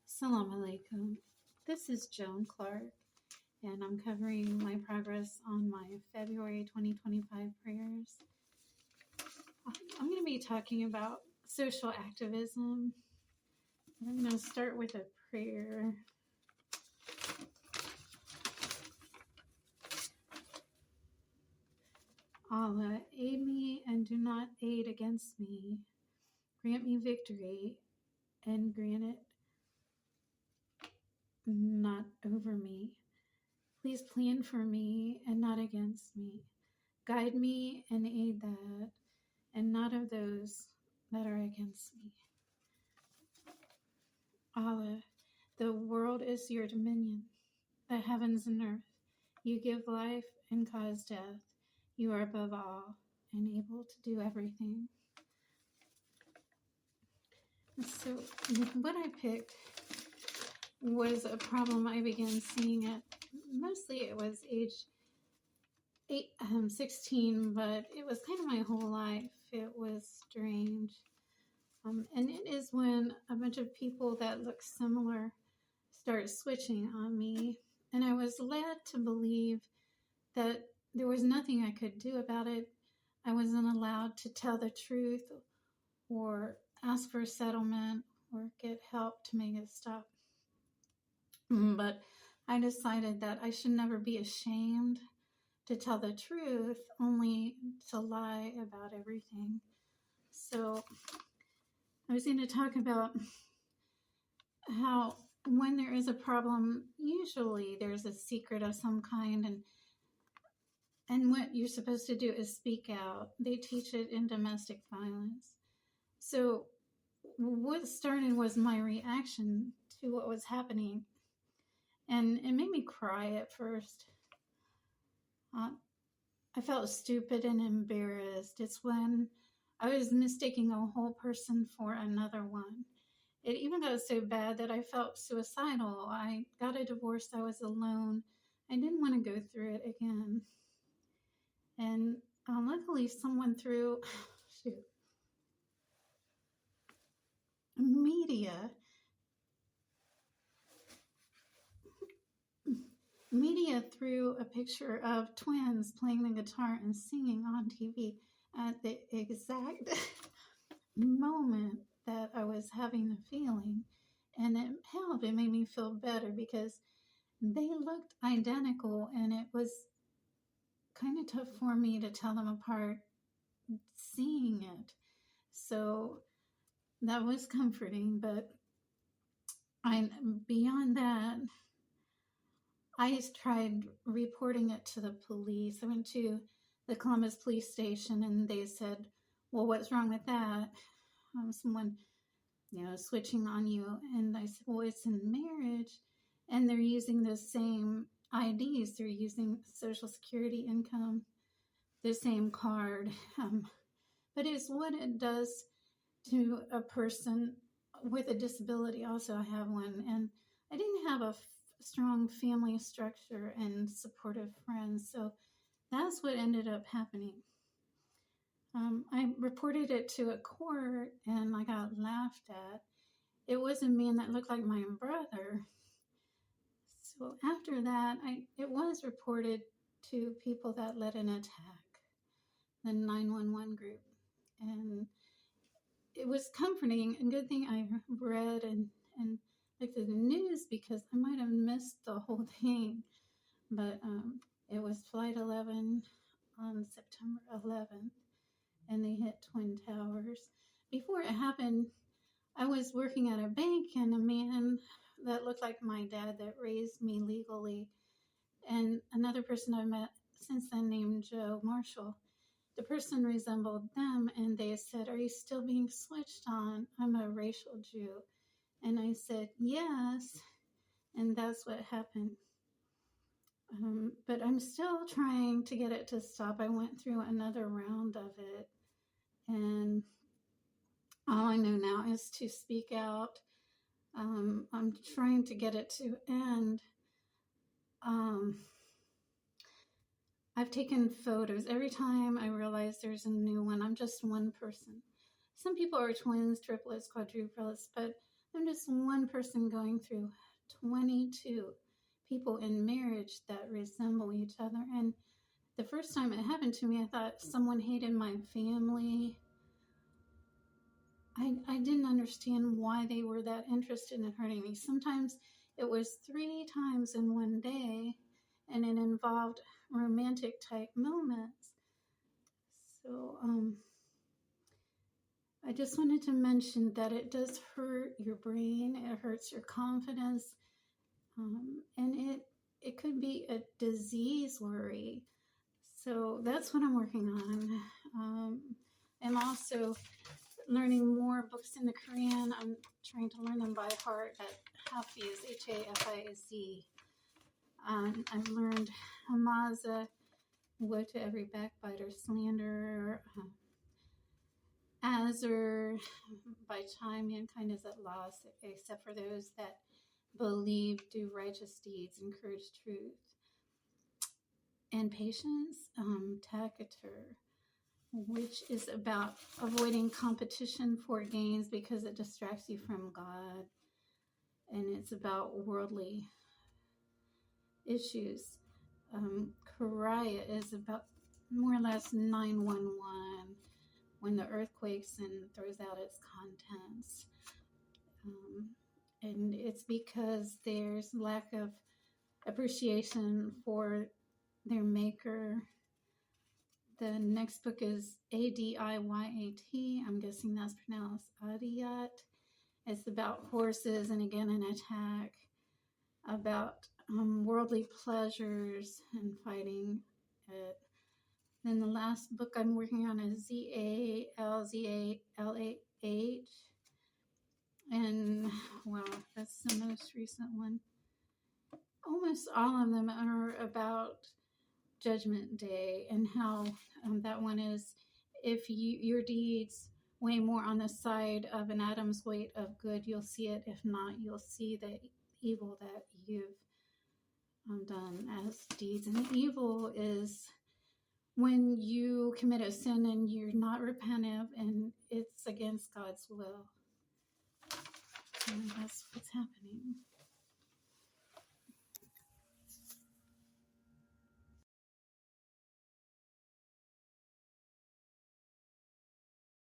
Assalamu alaikum. This is Joan Clark, and I'm covering my progress on my February 2025 prayers. I'm going to be talking about social activism. I'm going to start with a prayer. Allah, aid me and do not aid against me. Grant me victory and grant it not over me. Please plan for me and not against me. Guide me and aid that, and not of those that are against me. Allah, the world is your dominion, the heavens and earth. You give life and cause death. You are above all and able to do everything. So what I picked was a problem I began seeing at, mostly it was age 16, but it was kind of my whole life. It was strange. And it is when a bunch of people that look similar start switching on me. And I was led to believe that there was nothing I could do about it. I wasn't allowed to tell the truth or ask for a settlement or get help to make it stop. But I decided that I should never be ashamed to tell the truth, only to lie about everything. So I was going to talk about how when there is a problem, usually there's a secret of some kind, and what you're supposed to do is speak out. They teach it in domestic violence. So what started was my reaction to what was happening, and it made me cry at first. I felt stupid and embarrassed. It's when I was mistaking a whole person for another one. It even got so bad that I felt suicidal. I got a divorce. I was alone. I didn't want to go through it again. And luckily someone through media threw a picture of twins playing the guitar and singing on TV at the exact moment that I was having the feeling. And it helped. It made me feel better because they looked identical, and it was kind of tough for me to tell them apart seeing it. So that was comforting, but beyond that, I tried reporting it to the police. I went to the Columbus police station, and they said, well, what's wrong with that? Someone, switching on you. And I said, well, it's in marriage, and they're using the same IDs. They're using Social Security income, the same card. But it's what it does to a person with a disability. Also, I have one, and I didn't have a strong family structure and supportive friends, so that's what ended up happening. I reported it to a court, and I got laughed at. It was a man that looked like my brother. So after that, it was reported to people that led an attack, the 911 group, and it was comforting. A good thing I read and looked at the news, because I might have missed the whole thing. But it was Flight 11 on September 11th, and they hit Twin Towers. Before it happened, I was working at a bank, and a man that looked like my dad that raised me legally, and another person I've met since then named Joe Marshall. The person resembled them, and they said, are you still being switched on? I'm a racial Jew. And I said, yes, and that's what happened. But I'm still trying to get it to stop. I went through another round of it, and all I know now is to speak out. I'm trying to get it to end. I've taken photos. Every time I realize there's a new one, I'm just one person. some people are twins, triplets, quadruplets, but I'm just one person going through 22 people in marriage that resemble each other. And the first time it happened to me, I thought someone hated my family. I didn't understand why they were that interested in hurting me. Sometimes it was 3 times in one day, and it involved romantic type moments. So I just wanted to mention that it does hurt your brain, it hurts your confidence, and it could be a disease worry. So that's what I'm working on. I'm also learning more books in the Korean. I'm trying to learn them by heart. That Hafiz, Hafiz. I've learned Hamaza, woe to every backbiter, slanderer, Azur, by time mankind is at loss, except for those that believe, do righteous deeds, encourage truth. And patience, 𝓗𝓪𝓻𝓶, which is about avoiding competition for gains because it distracts you from God. And it's about worldly issues. 𝓗𝓪𝓻𝓶 is about more or less 911, when the earth quakes and throws out its contents. And it's because there's lack of appreciation for their maker. The next book is Adiyat. I'm guessing that's pronounced Adiyat. It's about horses and again an attack, about worldly pleasures and fighting it. Then the last book I'm working on is 𝓭𝓪𝓻𝓶. And wow, that's the most recent one. Almost all of them are about Judgment Day and how that one is, if your deeds weigh more on the side of an atom's weight of good, you'll see it. If not, you'll see the evil that you've done as deeds. And evil is when you commit a sin and you're not repentant and it's against God's will. And that's what's happening.